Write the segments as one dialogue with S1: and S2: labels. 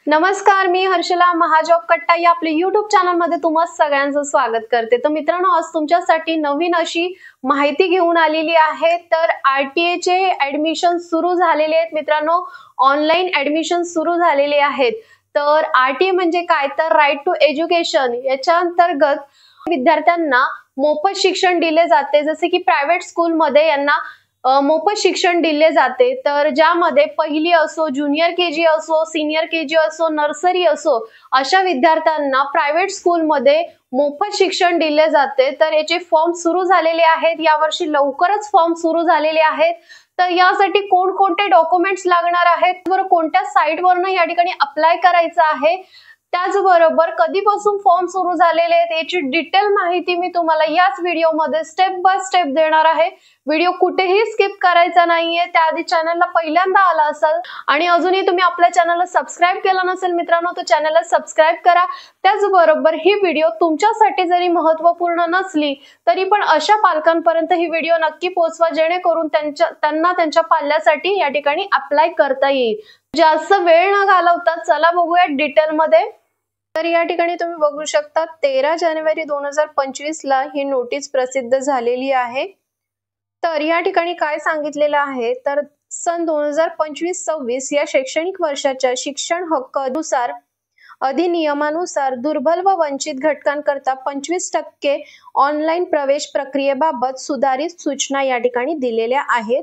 S1: नमस्कार, मी हर्षला महाजॉब कट्टा या आपल्या YouTube चॅनल मध्ये तुम्हा सगळ्यांचं स्वागत करते। तर मित्रांनो, आज तुमच्यासाठी नवीन अशी माहिती घेऊन आलेली आहे। तर RTA चे ऍडमिशन सुरू झालेले आहेत मित्रांनो, ऑनलाइन ऍडमिशन सुरू झालेले आहेत। तर RTA म्हणजे काय, तर राईट टू एज्युकेशन याच्या अंतर्गत विद्यार्थ्यांना मोफत शिक्षण दिले जाते। जसे की प्रायव्हेट स्कूल मध्ये यांना मोफत शिक्षण दिले जाते। तर ज्यामध्ये पहिली असो, ज्युनियर केजी असो, सीनियर केजी असो, नर्सरी असो, अशा विद्यार्थ्यांना प्रायव्हेट स्कूलमध्ये मोफत शिक्षण दिले जाते। तर याचे फॉर्म सुरू झालेले आहेत, यावर्षी लवकरच फॉर्म सुरू झालेले आहेत। तर यासाठी कोणकोणते डॉक्युमेंट्स लागणार आहेत, बरं कोणत्या साइटवरून या ठिकाणी अप्लाय करायचं आहे, त्याचबरोबर कधीपासून फॉर्म सुरू झालेले आहेत याची डिटेल माहिती मी तुम्हाला याच व्हिडिओमध्ये स्टेप बाय स्टेप देणार आहे। व्हिडिओ कुठेही स्किप करायचा नाहीये। त्याआधी चॅनलला पहिल्यांदा आला असाल आणि अजूनही तुम्ही आपल्या चॅनलला सबस्क्राइब केलं नसेल मित्रांनो, तर चॅनलला सबस्क्राइब करा। त्याचबरोबर ही व्हिडिओ तुमच्यासाठी जरी महत्त्वपूर्ण नसली तरी पण अशा पालकांपर्यंत ही व्हिडिओ नक्की पोहोचवा, जेणेकरून त्यांना त्यांच्या पाल्यासाठी या ठिकाणी अप्लाय करता येईल। जास्त वेळ न घालवता चला बघूया डिटेल मध्ये। तर या ठिकाणी तुम्ही बघू शकता 13 जानेवारी 2025 ला ही नोटीस प्रसिद्ध झालेली आहे। तर या ठिकाणी काय सांगितलेलं आहे, तर सन 2025-26 या शैक्षणिक वर्षाच्या शिक्षण हक्क अधिनियमानुसार दुर्बल व वंचित घटकांकरता 25% ऑनलाईन प्रवेश प्रक्रियेबाबत सुधारित सूचना या ठिकाणी दिलेल्या आहेत।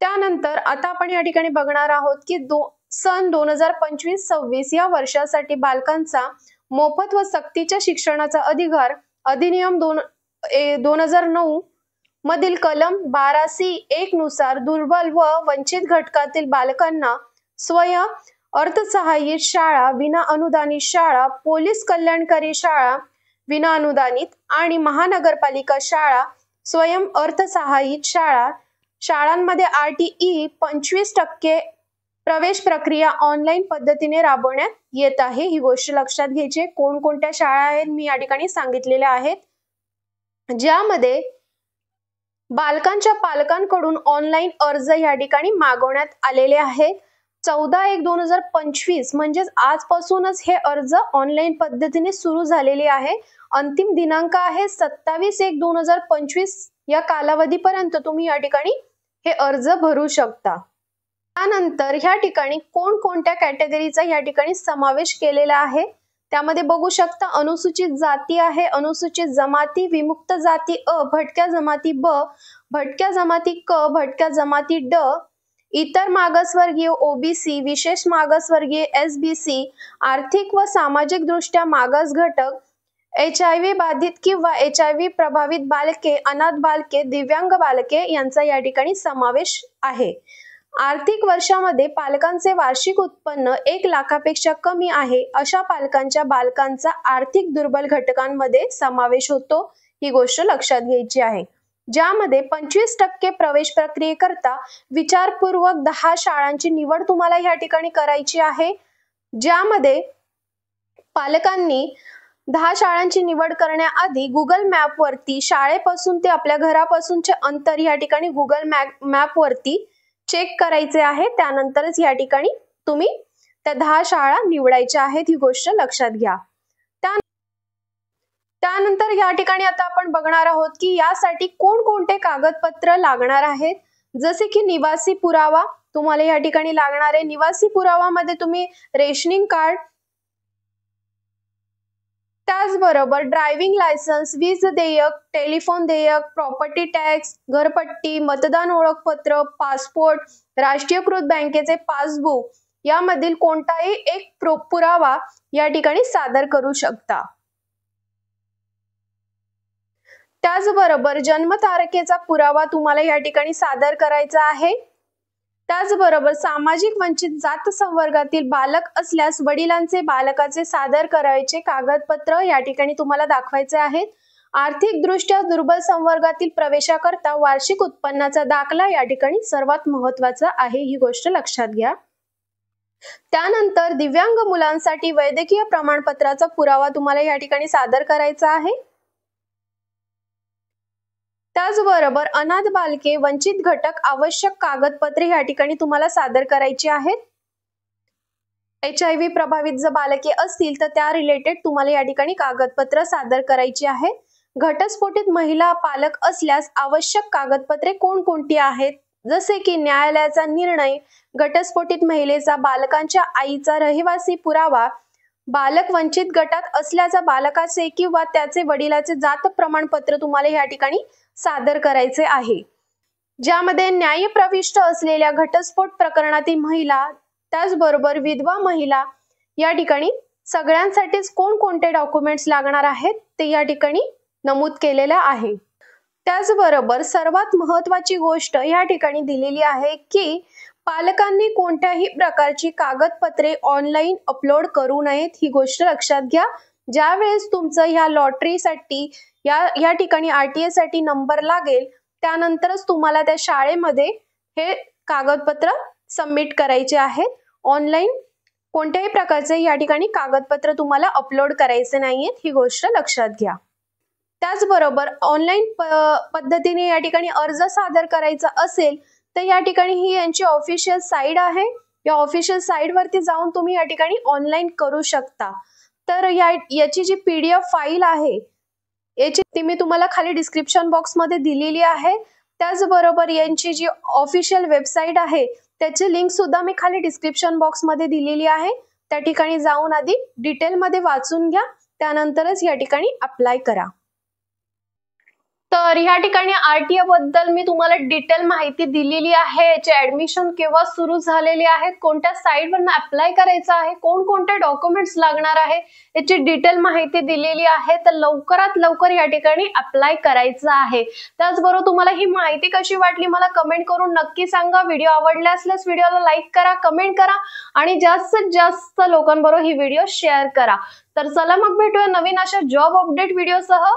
S1: त्यानंतर आता आपण या ठिकाणी बघणार आहोत की सन 2025-26 या वर्षासाठी बालकांचा मोफत व सक्तीच्या शिक्षणाचा अधिकार अधिनियम 2009 मधील कलम 12C1 नुसार दुर्बल व वंचित घटकातील बालकांना स्वयं अर्थसहाय्यित शाळा, विना अनुदानित शाळा, पोलीस कल्याणकारी शाळा विना अनुदानित आणि महानगरपालिका शाळा, स्वयं अर्थसहाय्यित शाळांमध्ये RTE 25% प्रवेश प्रक्रिया ऑनलाईन पद्धतीने राबवण्यात येत आहे। ही गोष्ट लक्षात घ्यायची। कोणकोणत्या शाळा आहेत मी या ठिकाणी सांगितलेल्या आहेत, ज्यामध्ये बालकांच्या पालकांकडून ऑनलाईन अर्ज या ठिकाणी मागवण्यात आलेले आहेत। 14/1/2025 म्हणजेच आजपासूनच हे अर्ज ऑनलाईन पद्धतीने सुरू झालेले आहे। अंतिम दिनांक आहे 27/1/2025 या कालावधीपर्यंत तुम्ही या ठिकाणी हे अर्ज भरू शकता। त्यानंतर ह्या ठिकाणी कोणकोणत्या कॅटेगरीचा या ठिकाणी समावेश केलेला आहे, त्यामध्ये बघू शकता अनुसूचित जाती आहे, अनुसूचित जमाती, विमुक्त जाती अ, भटक्या जमाती ब, भटक्या जमाती क, भटक्या जमाती ड, इतर मागासवर्गीय OBC, विशेष मागासवर्गीय SBC, आर्थिक व सामाजिक दृष्ट्या मागास घटक, HIV बाधित किंवा HIV प्रभावित बालके, अनाथ बालके, दिव्यांग बालके यांचा या ठिकाणी समावेश आहे। आर्थिक वर्षामध्ये पालकांचे वार्षिक उत्पन्न 1 लाखापेक्षा कमी आहे अशा पालकांच्या बालकांचा आर्थिक दुर्बल घटकांमध्ये समावेश होतो। ही गोष्ट लक्षात घ्यायची आहे। ज्यामध्ये 25% प्रवेश प्रक्रियेकरता विचारपूर्वक 10 शाळांची निवड तुम्हाला या ठिकाणी करायची आहे। ज्यामध्ये पालकांनी 10 शाळांची निवड करण्याआधी गुगल मॅप वरती शाळेपासून ते आपल्या घरापासूनचे अंतर या ठिकाणी गुगल मॅप वरती चेक करायचे आहे। त्यानंतरच या ठिकाणी तुम्ही त्या 10 शाळा निवडायच्या आहेत, ही गोष्ट लक्षात घ्या। त्यानंतर या ठिकाणी आता आपण बघणार आहोत की यासाठी कोणकोणते कागदपत्र लागणार आहेत। जसे की निवासी पुरावा तुम्हाला या ठिकाणी लागणार आहे। निवासी पुरावामध्ये तुम्ही रेशनिंग कार्ड, त्याचबरोबर ड्रायव्हिंग लायसन्स, वीज देयक, टेलिफोन देयक, प्रॉपर्टी टॅक्स, घरपट्टी, मतदान ओळखपत्र, पासपोर्ट, राष्ट्रीयकृत बँकेचे पासबुक यामधील कोणताही एक पुरावा या ठिकाणी सादर करू शकता। त्याचबरोबर जन्मतारखेचा पुरावा तुम्हाला या ठिकाणी सादर करायचा आहे। त्याचबरोबर सामाजिक वंचित जात संवर्गातील बालक असल्यास वडिलांचे बालकाचे सादर करायचे कागदपत्र या ठिकाणी तुम्हाला दाखवायचे आहेत। आर्थिक दृष्ट्या दुर्बल संवर्गातील प्रवेशाकरता वार्षिक उत्पन्नाचा दाखला या ठिकाणी सर्वात महत्त्वाचा आहे, ही गोष्ट लक्षात घ्या। त्यानंतर दिव्यांग मुलांसाठी वैद्यकीय प्रमाणपत्राचा पुरावा तुम्हाला या ठिकाणी सादर करायचा आहे। त्याचबरोबर अनाथ बालके, वंचित घटक आवश्यक कागदपत्रे या ठिकाणी तुम्हाला सादर करायची आहेत. HIV प्रभावित जर बालके असतील तर त्या रिलेटेड तुम्हाला या ठिकाणी कागदपत्र सादर करायची आहेत. घटस्फोटित महिला पालक असल्यास आवश्यक कागदपत्रे कोणकोणती आहेत, जसे की न्यायालयाचा निर्णय, घटस्फोटित महिलेचा बालकांच्या आईचा रहिवासी पुरावा, बालक वंचित गटात असल्याचा बालकाचे किंवा त्याचे वडिलाचे जात प्रमाणपत्र तुम्हाला या ठिकाणी सादर करायचे आहे. ज्यामध्ये न्यायप्रविष्ट असलेल्या घटस्फोट प्रकरणातील महिला, त्याचबरोबर विधवा महिला या ठिकाणी सगळ्यांसाठीच कोणकोणते डॉक्युमेंट्स लागणार आहेत ते या ठिकाणी नमूद केलेलं आहे. त्याचबरोबर सर्वात महत्त्वाची गोष्ट या ठिकाणी दिलेली आहे की पालकांनी कोणत्याही प्रकारची कागदपत्रे ऑनलाईन अपलोड करू नयेत. ही गोष्ट लक्षात घ्या. ज्यावेळेस तुमचं ह्या लॉटरीसाठी या ठिकाणी RTA साठी नंबर लागेल त्यानंतरच तुम्हाला त्या शाळेमध्ये हे कागदपत्र सबमिट करायचे आहेत. ऑनलाईन कोणत्याही प्रकारचे या ठिकाणी कागदपत्र तुम्हाला अपलोड करायचे नाहीयेत, ही गोष्ट लक्षात घ्या. त्याचबरोबर ऑनलाईन पद्धतीने या ठिकाणी अर्ज सादर करायचा असेल तर या ठिकाणी ही यांची ऑफिशियल साईट आहे. या ऑफिशियल साईट वरती जाऊन तुम्ही या ठिकाणी ऑनलाईन करू शकता. तर याची जी PDF फाईल आहे याची ती मी तुम्हाला खाली डिस्क्रिप्शन बॉक्स मध्ये दिलेली आहे. त्याचबरोबर यांची जी ऑफिशियल वेबसाईट आहे त्याची लिंक सुद्धा मी खाली डिस्क्रिप्शन बॉक्स मध्ये दिलेली आहे. त्या ठिकाणी जाऊन आधी डिटेल मध्ये वाचून घ्या, त्यानंतरच या ठिकाणी अप्लाय करा. तर या ठिकाणी RTA बद्दल मी तुम्हाला डिटेल माहिती दिलेली आहे. याचे ऍडमिशन केव्हा सुरू झालेले आहेत, कोणत्या साईटवरून अप्लाय करायचं आहे, कोणकोणते डॉक्युमेंट्स लागणार आहे याची डिटेल माहिती दिलेली आहे. तर लवकरात लवकर या ठिकाणी अप्लाय करायचं आहे. त्याचबरोबर तुम्हाला ही माहिती कशी वाटली मला कमेंट करून नक्की सांगा. व्हिडिओ आवडला असल्यास व्हिडिओला लाईक करा, कमेंट करा आणि जास्तीत जास्त लोकांबरोबर ही व्हिडिओ शेअर करा. तर चला मग भेटूया नवीन अशा जॉब अपडेट व्हिडिओसह.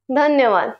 S1: धन्यवाद.